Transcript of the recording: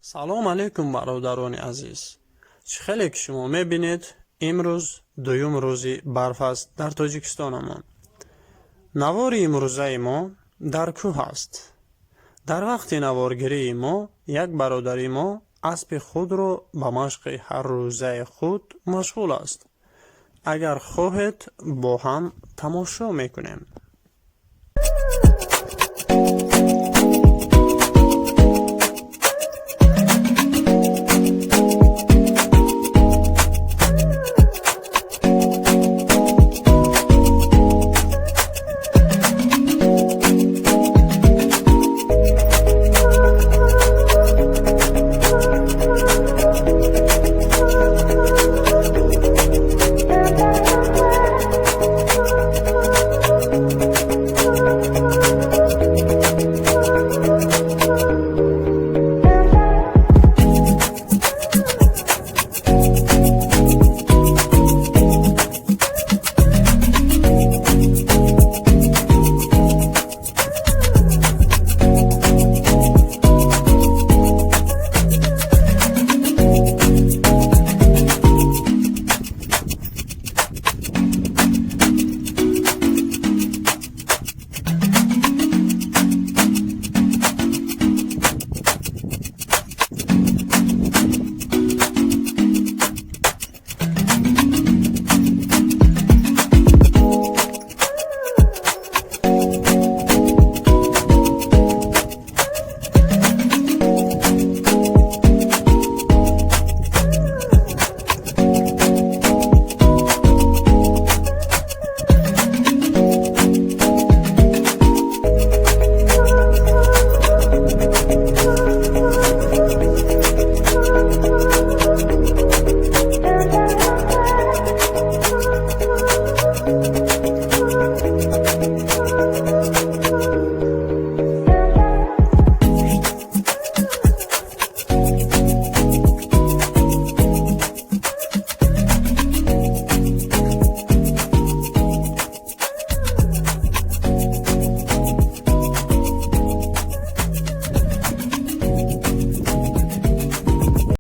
سلام علیکم برادران عزیز. خیلی که شما میبینید امروز دویم روزی برف است در تاجیکستانمان. نوار امروزه ما در کوه است. در وقت نوارگیری ما یک برادری ما اسب خود را به مشق هر روزه خود مشغول است. اگر خواهید با هم تماشا میکنیم.